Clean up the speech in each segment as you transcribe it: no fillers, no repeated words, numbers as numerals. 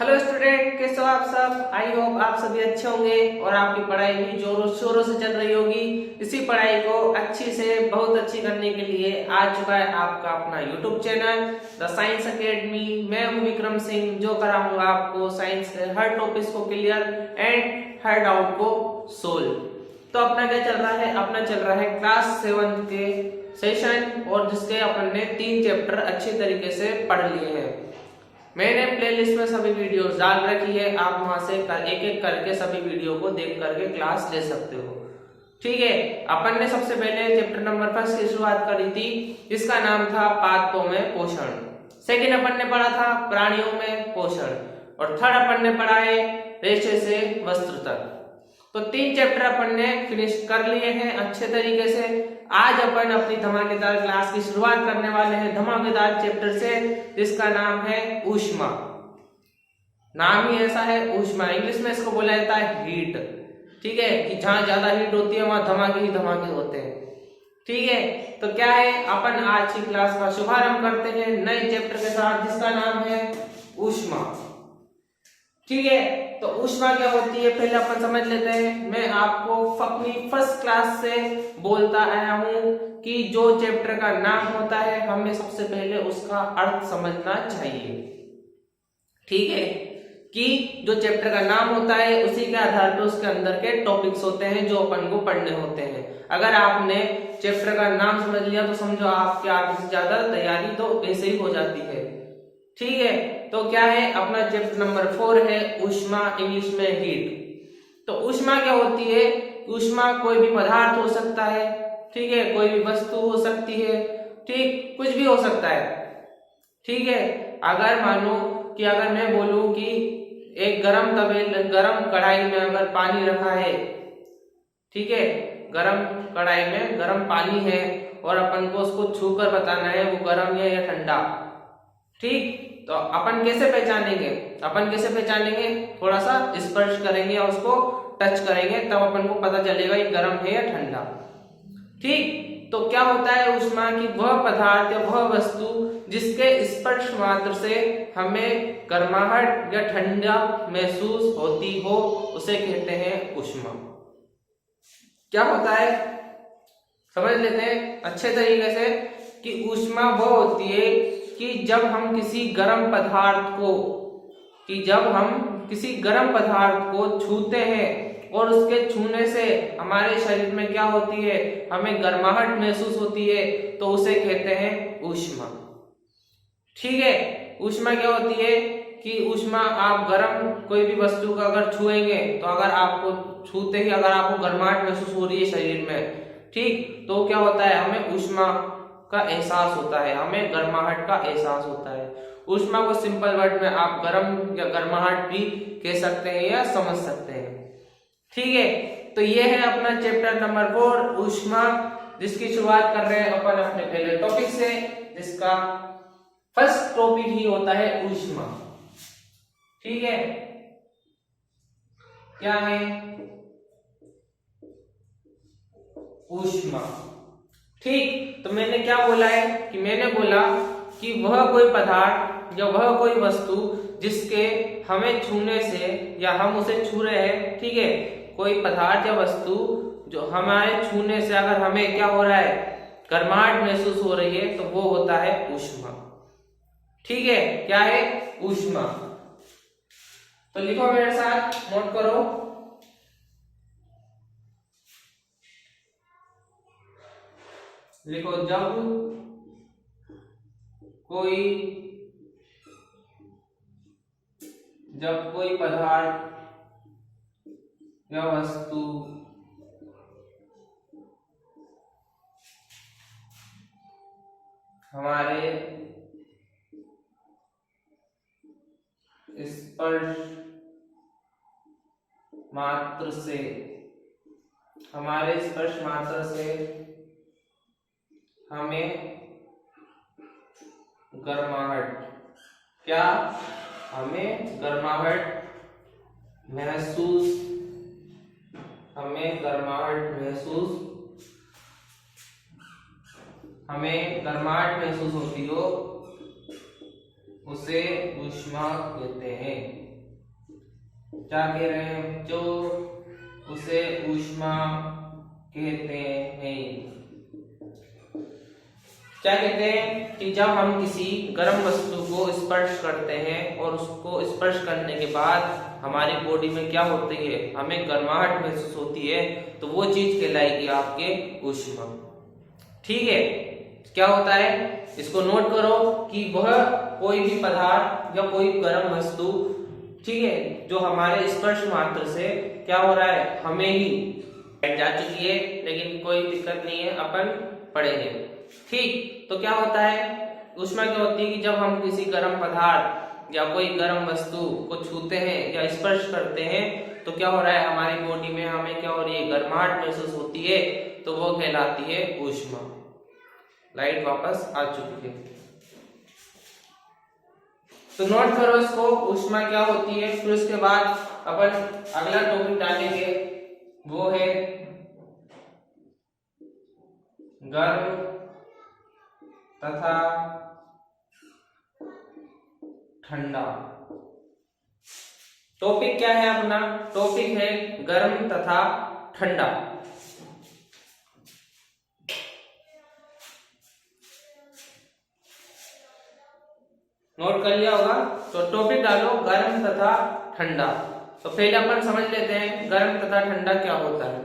Hello student, कैसे हो आप सब। आई होप आप सभी अच्छे होंगे और आपकी पढ़ाई भी जोरों शोरों से चल रही होगी। इसी पढ़ाई को अच्छी से बहुत अच्छी करने के लिए आ चुका है आपका अपना YouTube channel the science academy. मैं हूं विक्रम सिंह, जो कराऊंगा आपको साइंस के हर टॉपिक्स को क्लियर एंड हर डाउट को सोल्व। तो अपना क्या चल रहा है, अपना चल रहा है क्लास 7 के सेशन, और जिसके अपन ने 3 चैप्टर अच्छे तरीके से पढ़ लिए हैं। मैंने प्लेलिस्ट में सभी वीडियोस डाल रखी है, आप वहां से एक एक करके सभी वीडियो को देख करके क्लास ले सकते हो। ठीक है, अपन ने सबसे पहले चैप्टर नंबर 1 की शुरुआत करी थी, जिसका नाम था पादपों में पोषण। सेकंड अपन ने पढ़ा था प्राणियों में पोषण, और थर्ड अपन ने पढ़ा है रेशे से वस्त्र तक। तो 3 चैप्टर अपन ने फिनिश कर लिए हैं अच्छे तरीके से। आज अपन अपनी धमाकेदार क्लास की शुरुआत करने वाले हैं धमाकेदार चैप्टर से, जिसका नाम है ऊष्मा। नाम ही ऐसा है ऊष्मा, इंग्लिश में इसको बोला जाता है हीट। ठीक है, कि जहां ज्यादा हीट होती है वहां धमाके ही धमाके होते हैं। ठीक है, तो क्या है, अपन आज की क्लास का शुभारंभ करते हैं नए चैप्टर के साथ, जिसका नाम है ऊष्मा। ठीक है, तो ऊष्मा क्या होती है पहले अपन समझ लेते हैं। मैं आपको अपनी फर्स्ट क्लास से बोलता आया हूं कि जो चैप्टर का नाम होता है हमें सबसे पहले उसका अर्थ समझना चाहिए। ठीक है, कि जो चैप्टर का नाम होता है उसी के आधार पर उसके अंदर के टॉपिक्स होते हैं जो अपन को पढ़ने होते हैं। अगर आपने चैप्टर का नाम समझ लिया तो समझो आपके आगे से ज्यादा तैयारी तो वैसे ही हो जाती है। ठीक है, तो क्या है, अपना चैप्टर नंबर 4 है ऊष्मा, इंग्लिश में हीट। तो ऊष्मा क्या होती है, ऊष्मा कोई भी पदार्थ हो सकता है। ठीक है, कोई भी वस्तु हो सकती है, ठीक, कुछ भी हो सकता है। ठीक है, अगर मानो कि अगर मैं बोलूं कि एक गरम कढ़ाई में अगर पानी रखा है, ठीक है, गरम कढ़ाई में गरम पानी है, और अपन को उसको छूकर बताना है वो गरम है या ठंडा। ठीक, तो अपन कैसे पहचानेंगे, थोड़ा सा स्पर्श करेंगे और उसको टच करेंगे, तब अपन को पता चलेगा ये गर्म है या ठंडा। ठीक, तो क्या होता है ऊष्मा की वह पदार्थ या वह वस्तु जिसके स्पर्श मात्र से हमें गर्माहट या ठंडा महसूस होती हो, उसे कहते हैं ऊष्मा। क्या होता है समझ लेते हैं अच्छे तरीके से, कि ऊष्मा वह होती है कि जब हम किसी गर्म पदार्थ को छूते हैं और उसके छूने से हमारे शरीर में क्या होती है, हमें गर्माहट महसूस होती है, तो उसे कहते हैं ऊष्मा। ठीक है, ऊष्मा क्या होती है कि ऊष्मा आप गर्म कोई भी वस्तु का अगर छुएंगे तो अगर आपको छूते ही अगर आपको गर्माहट महसूस हो रही है शरीर में, ठीक, तो क्या होता है, हमें ऊष्मा का एहसास होता है, हमें गर्माहट का एहसास होता है। ऊष्मा को सिंपल वर्ड में आप गर्म या गर्माहट भी कह सकते हैं या समझ सकते हैं। ठीक है, तो ये है अपना चैप्टर नंबर 4 ऊष्मा, जिसकी शुरुआत कर रहे हैं अपन अपने पहले टॉपिक से, जिसका फर्स्ट टॉपिक ही होता है ऊष्मा। ठीक है, क्या है ऊष्मा। ठीक, तो मैंने क्या बोला है कि मैंने बोला कि वह कोई पदार्थ या वह कोई वस्तु जिसके हमें छूने से या हम उसे छू रहे हैं, ठीक है, कोई पदार्थ या वस्तु जो हमारे छूने से अगर हमें क्या हो रहा है, गर्माहट महसूस हो रही है, तो वो होता है ऊष्मा। ठीक है, क्या है ऊष्मा। तो लिखो मेरे साथ, नोट करो। लिखो, जब कोई पदार्थ या वस्तु हमारे स्पर्श मात्र से हमें गर्माहट महसूस होती हो, उसे ऊष्मा कहते हैं। क्या कह रहे हैं, जो उसे ऊष्मा कहते हैं। क्या कहते हैं कि जब हम किसी गर्म वस्तु को स्पर्श करते हैं और उसको स्पर्श करने के बाद हमारी बॉडी में क्या होती है, हमें गर्माहट महसूस होती है, तो वो चीज कहलाएगी आपके ऊष्मा। ठीक है, क्या होता है इसको नोट करो कि वह कोई भी पदार्थ या कोई गर्म वस्तु, ठीक है, जो हमारे स्पर्श मात्र से क्या हो रहा है, हमें ही जा चुकी है, लेकिन कोई दिक्कत नहीं है, अपन पढ़ेंगे। ठीक, तो क्या होता है, ऊष्मा क्या होती है कि जब हम किसी गर्म पदार्थ या कोई गर्म वस्तु को छूते हैं या स्पर्श करते हैं तो क्या हो रहा है, हमारी बॉडी में हमें क्या हो रही है, गर्माहट महसूस होती है, तो वो कहलाती है ऊष्मा। लाइट वापस आ चुकी है, तो नोट करो इसको, ऊष्मा क्या होती है। फिर उसके बाद अपन अगला टॉपिक डालेंगे, वो है गर्म तथा ठंडा। टॉपिक क्या है अपना, टॉपिक है गर्म तथा ठंडा। नोट कर लिया होगा, तो टॉपिक डालो गर्म तथा ठंडा। तो पहले अपन समझ लेते हैं गर्म तथा ठंडा क्या होता है।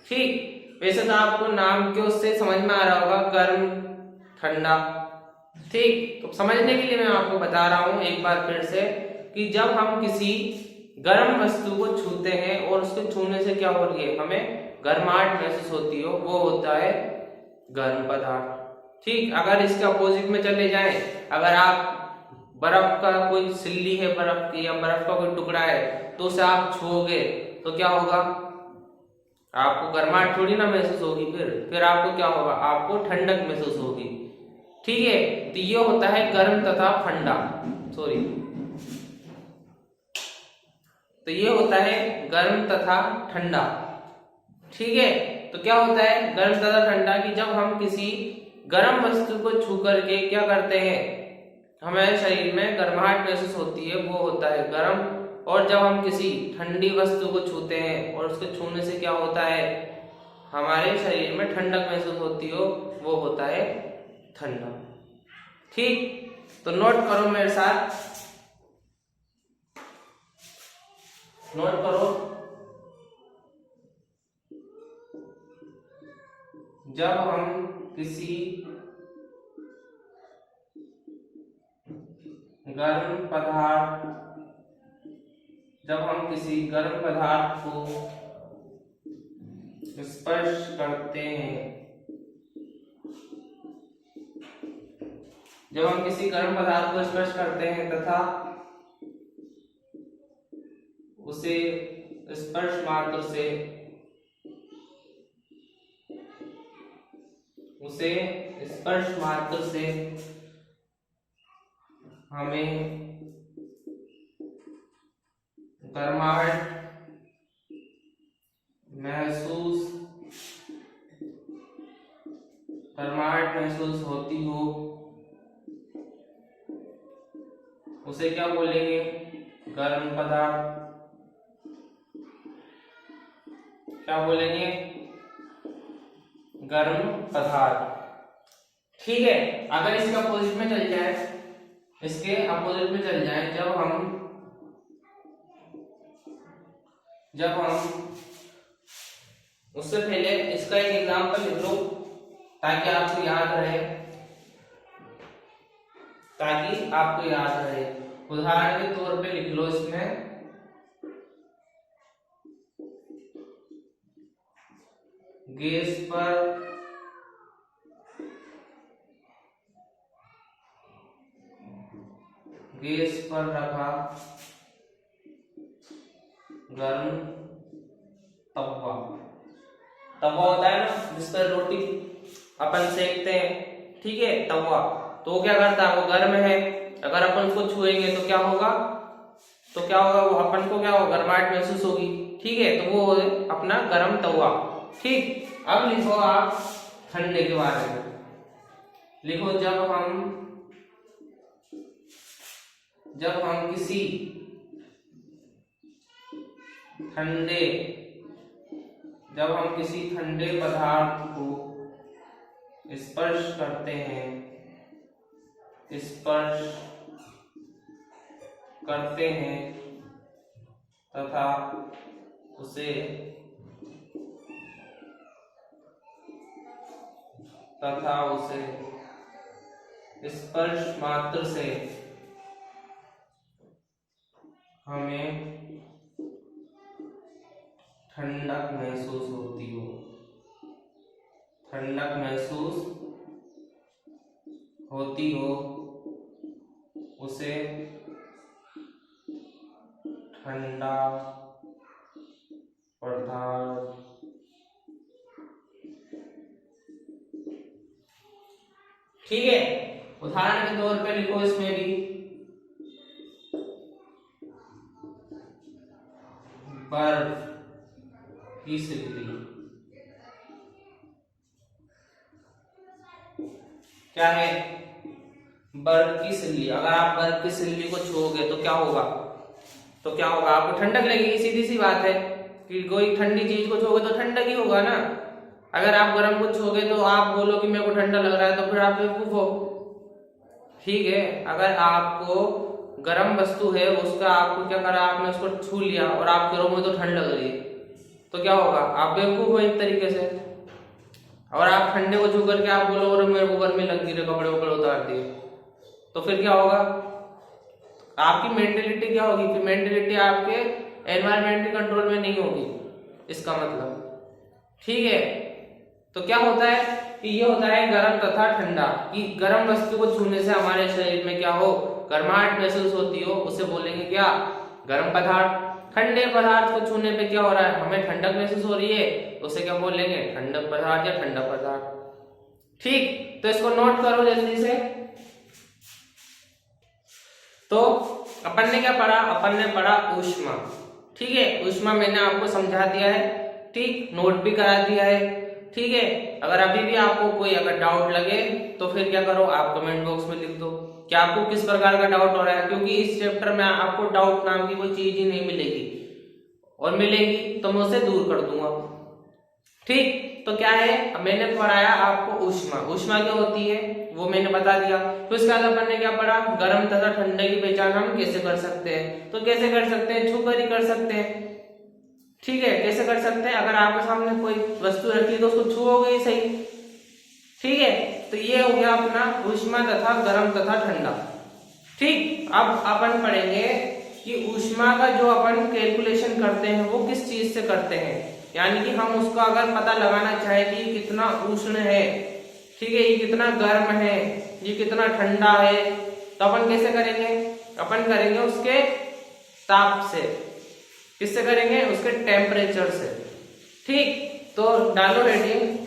ठीक, वैसे तो आपको नाम के उससे समझ में आ रहा होगा, गर्म ठंडा। ठीक, तो समझने के लिए मैं आपको बता रहा हूं एक बार फिर से कि जब हम किसी गर्म वस्तु को छूते हैं और उसके छूने से क्या हो रही है, हमें गर्माहट महसूस होती हो, वो होता है गर्म पदार्थ। ठीक, अगर इसके अपोजिट में चले जाएं, अगर आप बर्फ का कोई सिल्ली है, बर्फ की या बर्फ का कोई टुकड़ा है, तो उसे आप छूओगे तो क्या होगा, आपको गर्माहट थोड़ी ना महसूस होगी, फिर आपको क्या होगा, आपको ठंडक महसूस होगी। ठीक है, तो ये होता है गर्म तथा ठंडा, सॉरी, तो ये होता है गर्म तथा ठंडा। ठीक है, तो क्या होता है गर्म तथा ठंडा कि जब हम किसी गर्म वस्तु को छू करके क्या करते हैं, हमारे शरीर में गर्माहट महसूस होती है, वो होता है गर्म। और जब हम किसी ठंडी वस्तु को छूते हैं और उसके छूने से क्या होता है, हमारे शरीर में ठंडक महसूस होती हो, वो होता है ठंडा। ठीक, तो नोट करो मेरे साथ, नोट करो, जब हम किसी गर्म पदार्थ को स्पर्श करते हैं, जब हम किसी गर्म पदार्थ को स्पर्श करते हैं तथा उसे स्पर्श मात्र से हमें गर्माहट महसूस होती हो, उसे क्या बोलेंगे, गर्म पदार्थ। क्या बोलेंगे, गर्म पदार्थ। ठीक है, अगर इसके अपोजिट में चल जाए, जब हम उससे पहले इसका एक एग्जांपल लिख लो ताकि आपको याद रहे, उदाहरण के तौर पे लिख लो, इसमें गैस पर रखा गर्म तवा होता है ना, जिस पर रोटी अपन सेकते हैं। ठीक है, तवा, तो वो क्या करता है, वो गर्म है, अगर अपन उसको छुएंगे तो क्या होगा, वो अपन को क्या होगा, गर्माहट महसूस होगी। ठीक है, तो वो है अपना गर्म तवा। ठीक, अब लिखो आप ठंडे के बारे में, लिखो जब हम किसी ठंडे, जब हम किसी ठंडे पदार्थ को स्पर्श करते हैं, तथा उसे स्पर्श मात्र से हमें ठंडक महसूस होती हो, उसे ठंडा पदार्थ ठीक है। उदाहरण के तौर पे लिखो इसमें भी बर्फ की सिल्ली। क्या है? बर्फ की सिल्ली। अगर आप बर्फ की सिल्ली को छूओगे तो क्या होगा? आपको ठंडक लगेगी। सीधी सी बात है कि कोई ठंडी चीज को छूओगे तो ठंडक ही होगा ना। अगर आप गर्म को छूओगे तो आप बोलो कि मेरे को ठंडा लग रहा है, तो फिर आप बेवकूफ हो। ठीक है, अगर आपको गर्म वस्तु है उसका आपको क्या करा, आपने उसको छू लिया और आप कह रहे तो ठंड लग रही है, तो क्या होगा? आप बेवकूफ हो एक तरीके से। और आप ठंडे को छू करके आप बोलो और मेरे को गर्मी लग रही है, कपड़े वपड़े उतार दिए, तो फिर क्या होगा? आपकी मेंटेलिटी क्या होगी? फिर मेंटेलिटी आपके एनवायरमेंट कंट्रोल में नहीं होगी, इसका मतलब। ठीक है, तो क्या होता है कि ये होता है गर्म तथा ठंडा, कि गर्म वस्तु को छूने से हमारे शरीर में क्या हो, गर्माहट महसूस होती हो, उसे बोलेंगे क्या? गर्म पदार्थ। ठंडे पदार्थ को छूने पे क्या हो रहा है, हमें ठंडक महसूस हो रही है, उसे क्या बोलेंगे? ठंडक पदार्थ या ठंडा पदार्थ। ठीक, तो इसको नोट करो जल्दी से। तो अपन ने क्या पढ़ा? अपन ने पढ़ा ऊष्मा। ठीक है, ऊष्मा मैंने आपको समझा दिया है, ठीक, नोट भी करा दिया है। ठीक है, अगर अभी भी आपको कोई अगर डाउट लगे तो फिर क्या करो, आप कमेंट बॉक्स में लिख दो कि आपको किस प्रकार का डाउट हो रहा है, क्योंकि इस चैप्टर में आपको डाउट नाम की कोई चीज ही नहीं मिलेगी, और मिलेगी तो मैं उसे दूर कर दूंगा। ठीक, तो क्या है, मैंने पढ़ाया आपको ऊष्मा। ऊष्मा क्या होती है वो मैंने बता दिया। तो इसके बाद अपन ने क्या पढ़ा? गर्म तथा ठंडे की पहचान हम कैसे कर सकते हैं। तो कैसे कर सकते हैं? छू कर ही कर सकते हैं। ठीक है, कैसे कर सकते हैं? अगर आपके सामने कोई वस्तु रखी है तो उसको छुओगे ही सही। ठीक है, तो ये हो गया अपना ऊष्मा तथा गर्म तथा ठंडा। ठीक, अब अपन पढ़ेंगे कि ऊष्मा का जो अपन कैलकुलेशन करते हैं वो किस चीज से करते हैं, यानी कि हम उसका अगर पता लगाना चाहे कि कितना उष्ण है, ठीक है, ये कितना गर्म है, ये कितना ठंडा है, तो अपन कैसे करेंगे? अपन करेंगे उसके ताप से। किससे करेंगे? उसके टेम्परेचर से। ठीक, तो डालो हेडिंग,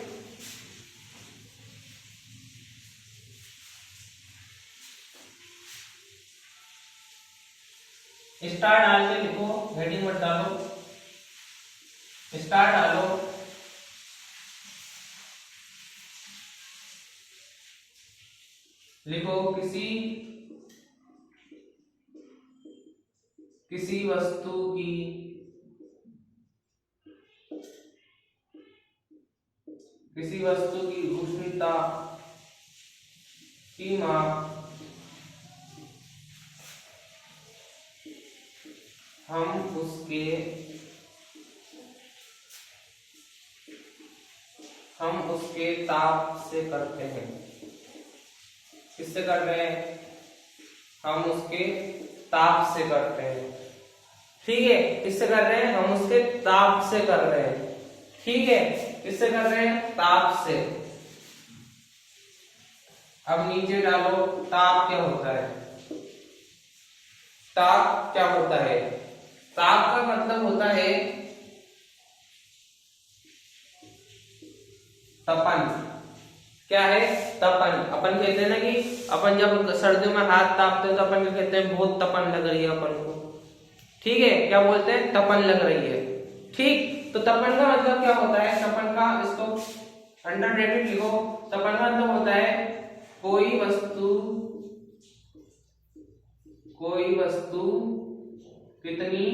स्टार डाल के लिखो, हेडिंग मत डालो, स्टार डालो। लिखो किसी वस्तु की उष्णता की माप हम उसके ताप से करते हैं। किससे कर रहे हैं? हम उसके ताप से करते हैं। ठीक है, किससे कर रहे हैं? हम उसके ताप से कर रहे हैं। ठीक है, किससे कर रहे हैं? ताप से। अब नीचे डालो, ताप क्या होता है? ताप क्या होता है? ताप का मतलब होता है तपन। क्या है? तपन। अपन कहते हैं ना कि अपन जब सर्दियों में हाथ तापते हैं तो अपन क्या कहते हैं? बहुत तपन लग रही है अपन को। ठीक है, क्या बोलते हैं? तपन लग रही है। ठीक, तो तपन का मतलब क्या होता है? तपन का, इसको अंडररेटेड लिखो। तपन का मतलब होता है कोई वस्तु कितनी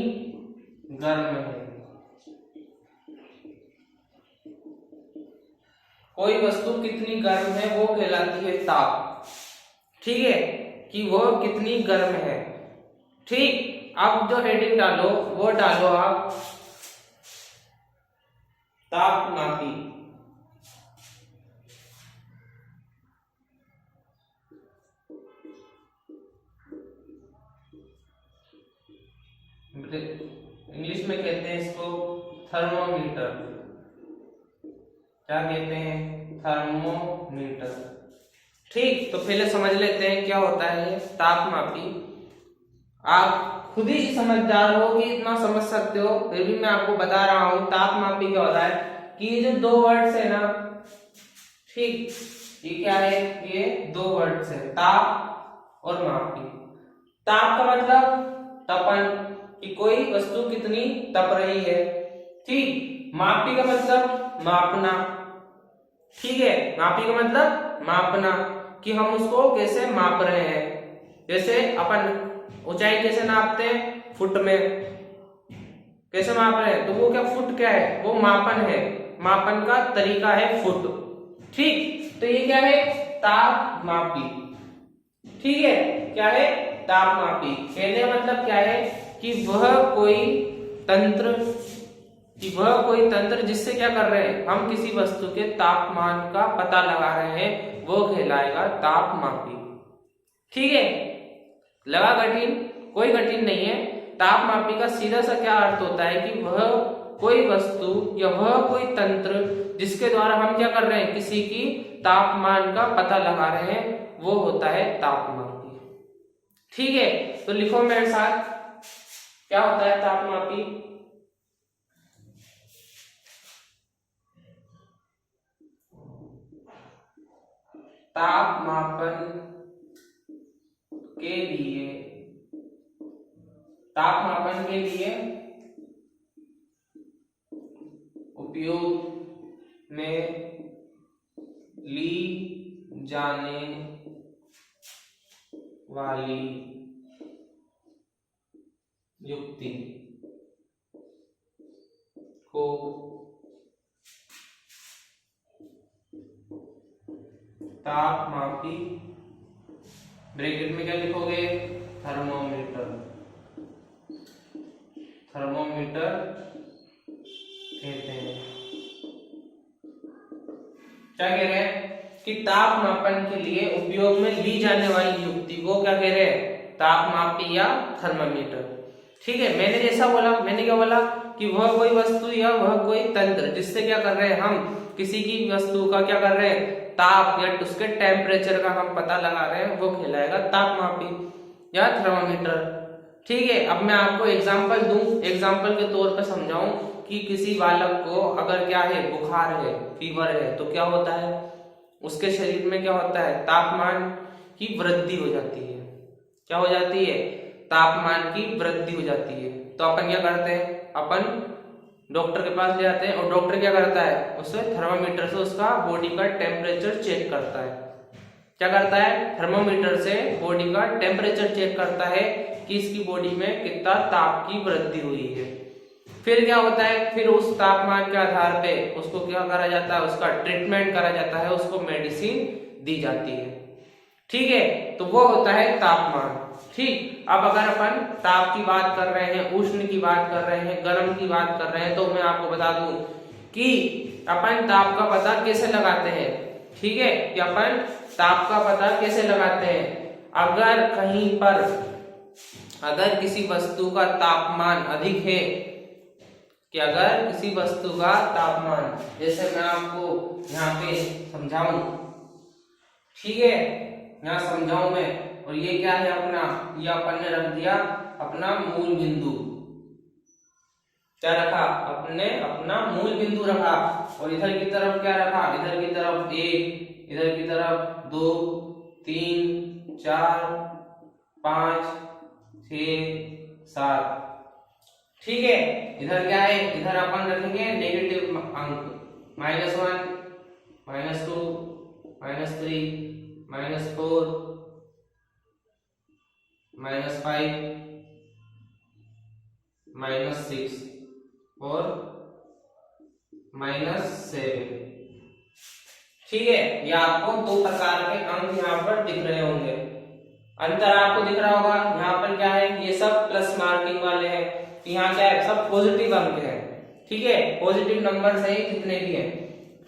गर्म है। कोई वस्तु कितनी गर्म है वो कहलाती है ताप। ठीक है, कि वो कितनी गर्म है। ठीक, अब जो हेडिंग डालो वो डालो आप तापमापी। इंग्लिश में कहते हैं इसको थर्मोमीटर। क्या कहते हैं? थर्मोमीटर। ठीक, तो पहले समझ लेते हैं क्या होता है ये तापमापी। आप खुद ही समझदार हो कि इतना समझ सकते हो, फिर भी मैं आपको बता रहा हूं तापमापी क्या होता है। कि ये जो दो वर्ड्स है ना, ठीक, ये क्या है? ये दो वर्ड्स है, ताप और मापी। ताप का मतलब तपन, कि कोई वस्तु कितनी तप रही है। ठीक, मापी का मतलब मापना। ठीक है, मापी का मतलब मापना, कि हम उसको कैसे माप रहे हैं। जैसे अपन ऊंचाई कैसे नापते हैं? फुट में। कैसे माप रहे हैं? तो वो क्या, फुट क्या है? वो मापन है, मापन का तरीका है फुट। ठीक, तो ये क्या है? तापमापी। ठीक है, क्या है? तापमापी। कहने का मतलब क्या है? कि वह कोई तंत्र जिससे क्या कर रहे हैं हम, किसी वस्तु के तापमान का पता लगा रहे हैं, वो कहलाएगा तापमापी। ठीक है, लगा कठिन? कोई कठिन नहीं है। तापमापी का सीधा सा क्या अर्थ होता है कि वह कोई वस्तु या वह कोई तंत्र जिसके द्वारा हम क्या कर रहे हैं, किसी की तापमान का पता लगा रहे हैं, वो होता है तापमापी। ठीक है, तो लिखो मेरे साथ, क्या होता है तापमापी? तापमापन के लिए उपयोग में ली जाने वाली युक्ति को तापमापी, ब्रैकेट में क्या लिखोगे? थर्मोमीटर। थर्मोमीटर कहते हैं। क्या कह रहे हैं? कि तापमापन के लिए उपयोग में ली जाने वाली युक्ति को क्या कह रहे हैं? तापमापी या थर्मामीटर। ठीक है, मैंने जैसा बोला, मैंने क्या बोला? कि वह कोई वस्तु या वह कोई तंत्र जिससे क्या कर रहे हैं हम, किसी की वस्तु का क्या कर रहे हैं, ताप या उसके टेम्परेचर का हम पता लगा रहे हैं, वो कहलाएगा तापमापी या थर्मामीटर। ठीक है, अब मैं आपको एग्जांपल दूं, एग्जांपल के तौर पर समझाऊं कि किसी बालक को अगर क्या है, बुखार है, फीवर है, तो क्या होता है? उसके शरीर में क्या होता है? तापमान की वृद्धि हो जाती है। क्या हो जाती है? तापमान की वृद्धि हो जाती है। तो अपन क्या करते हैं? अपन डॉक्टर के पास ले जाते हैं और डॉक्टर क्या करता है? उसे थर्मामीटर से उसका बॉडी का टेम्परेचर चेक करता है। क्या करता है? थर्मामीटर से बॉडी का टेम्परेचर चेक करता है कि इसकी बॉडी में कितना ताप की वृद्धि हुई है। फिर क्या होता है? फिर उस तापमान के आधार पे उसको क्या करा जाता है? उसका ट्रीटमेंट करा जाता है, उसको मेडिसिन दी जाती है। ठीक है, तो वो होता है तापमान। ठीक, अब अगर अपन ताप की बात कर रहे हैं, उष्ण की बात कर रहे हैं, गर्म की बात कर रहे हैं, तो मैं आपको बता दूं कि अपन ताप का पता कैसे लगाते हैं। ठीक है, कि अपन ताप का पता कैसे लगाते हैं? अगर किसी वस्तु का तापमान अधिक है, कि अगर किसी वस्तु का तापमान, जैसे मैं आपको यहाँ पे समझाऊं, ठीक है, यहाँ समझाऊं मैं, और ये क्या है अपना, ये अपन ने रख दिया अपना मूल बिंदु। क्या रखा? अपने अपना मूल बिंदु रखा, और इधर की तरफ क्या रखा? इधर की तरफ 1, इधर की तरफ 2, 3, 4, 5, 6, 7। ठीक है, इधर क्या है? इधर अपन रखेंगे नेगेटिव अंक, -1, -2, -3, -4, -5, -6 और -7। ठीक है, ये आपको दो प्रकार के अंक यहाँ पर दिख रहे होंगे। अंतर आपको दिख रहा होगा, यहाँ पर क्या है, ये सब प्लस मार्किंग वाले हैं, यहाँ क्या है, सब पॉजिटिव अंक है। ठीक है, पॉजिटिव नंबर है जितने भी हैं।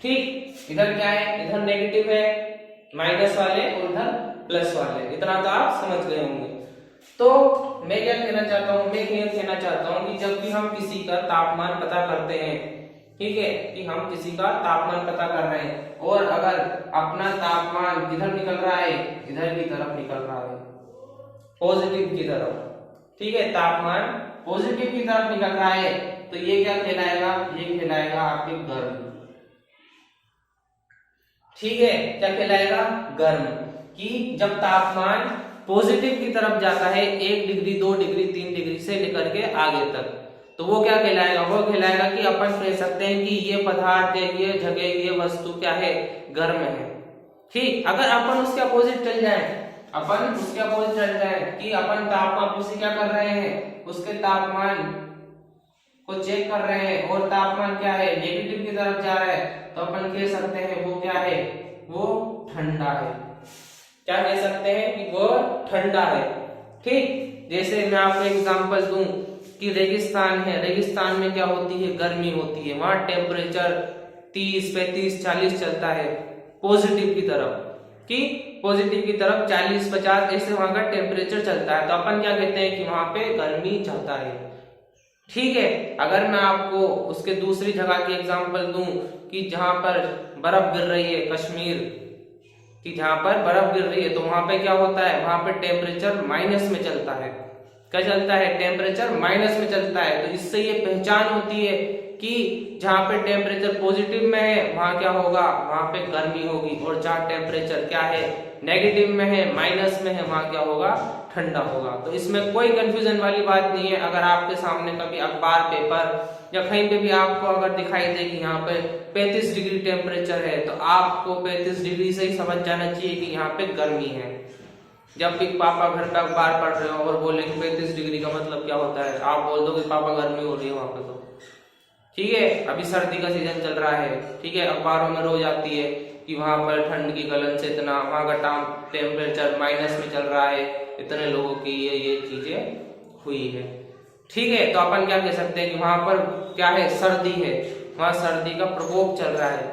ठीक, इधर क्या है, इधर नेगेटिव है माइनस वाले और उधर प्लस वाले, इतना तो आप समझ गए होंगे। तो मैं क्या कहना चाहता हूँ, मैं ये कहना चाहता हूँ कि जब भी हम किसी का तापमान पता करते हैं, ठीक है, कि हम किसी का तापमान पता कर रहे हैं और अगर अपना तापमान किधर निकल रहा है, इधर की तरफ निकल रहा है, पॉजिटिव की तरफ, ठीक है, तापमान पॉजिटिव की तरफ निकल रहा है, तो ये क्या कहलाएगा, ये कहलाएगा आपके गर्म। ठीक है, क्या कहलाएगा, गर्म। कि जब तापमान पॉजिटिव की तरफ जाता है 1 डिग्री 2 डिग्री 3 डिग्री से लेकर के आगे तक, तो वो क्या कहलाएगा, वो कहलाएगा कि अपन कह सकते हैं कि ये पदार्थ है, ये जगह, ये वस्तु क्या है, गर्म है। ठीक, अगर अपन उसके अपोजिट चल जाए, अपन उसके अपोजिट चल जाए कि अपन तापमान से क्या कर रहे हैं, उसके तापमान को चेक कर रहे हैं और तापमान क्या है, नेगेटिव की तरफ जा रहा है, तो अपन कह सकते हैं वो क्या है, वो ठंडा है। क्या कह सकते हैं कि वो ठंडा है। ठीक, जैसे मैं आपको एग्जांपल दूं कि रेगिस्तान है, रेगिस्तान में क्या होती है, गर्मी होती है, वहां टेम्परेचर 30 35 40 चलता है पॉजिटिव की तरफ, कि पॉजिटिव की तरफ 40 50 ऐसे वहां का टेम्परेचर चलता है, तो अपन क्या कहते हैं कि वहां पे गर्मी ज्यादा है। ठीक है, अगर मैं आपको उसके दूसरी जगह की एग्जांपल दूं कि जहां पर बर्फ गिर रही है, कश्मीर, कि जहां पर बर्फ गिर रही है, तो वहां पे क्या होता है, वहां पे टेम्परेचर माइनस में चलता है। क्या चलता है, टेम्परेचर माइनस में चलता है। तो इससे ये पहचान होती है कि जहां पे टेम्परेचर पॉजिटिव में है वहां क्या होगा, वहां पे गर्मी होगी, और जहां टेम्परेचर क्या है, नेगेटिव में है, माइनस में है, वहां क्या होगा, ठंडा होगा। तो इसमें कोई कंफ्यूजन वाली बात नहीं है। अगर आपके सामने कभी अखबार, पेपर या कहीं पे भी आपको अगर दिखाई दे कि यहाँ पे 35 डिग्री टेम्परेचर है, तो आपको 35 डिग्री से ही समझ जाना चाहिए कि यहाँ पे गर्मी है। जब भी पापा घर पे अखबार पढ़ रहे हो और बोले कि 35 डिग्री का मतलब क्या होता है, आप बोल दो कि पापा गर्मी हो रही है वहां पे। तो ठीक है, अभी सर्दी का सीजन चल रहा है, ठीक है, अखबारों में रोज आती है कि वहां पर ठंड की गलन से इतना, वहां का टेम्परेचर माइनस में चल रहा है, इतने लोगों की ये चीजें हुई है। ठीक है, तो अपन क्या कह सकते हैं कि वहां पर क्या है, सर्दी है, वहां सर्दी का प्रकोप चल रहा है।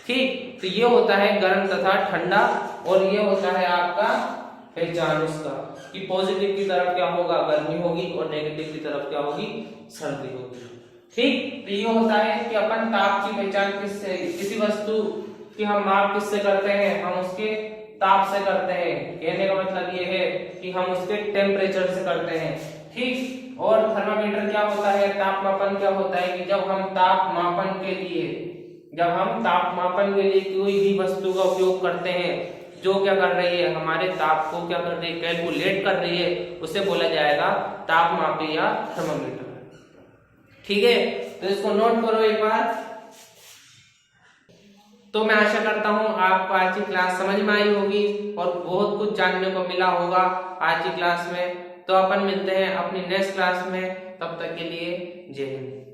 ठीक, तो ये होता है गर्म तथा ठंडा, और ये होता है आपका पहचान उसका कि पॉजिटिव की तरफ क्या होगा, गर्मी होगी, और नेगेटिव की तरफ क्या होगी, सर्दी होगी। ठीक, तो ये होता है कि अपन ताप की पहचान किससे, किसी वस्तु की हम माप किससे करते हैं, हम उसके ताप से करते हैं। कहने का मतलब ये है कि हम उसके टेम्परेचर से करते हैं। ठीक, और थर्मामीटर क्या होता है, तापमापन क्या होता है कि जब हम तापमापन के लिए कोई भी वस्तु का उपयोग करते हैं जो क्या कर रही है, हमारे ताप को क्या कर रही है, कैलकुलेट कर रही है, उसे बोला जाएगा तापमापी या थर्मामीटर। ठीक है, तो इसको नोट करो एक बार। तो मैं आशा करता हूं आपको आज की क्लास समझ में आई होगी और बहुत कुछ जानने को मिला होगा आज की क्लास में। तो अपन मिलते हैं अपनी नेक्स्ट क्लास में, तब तक के लिए जय हिंद।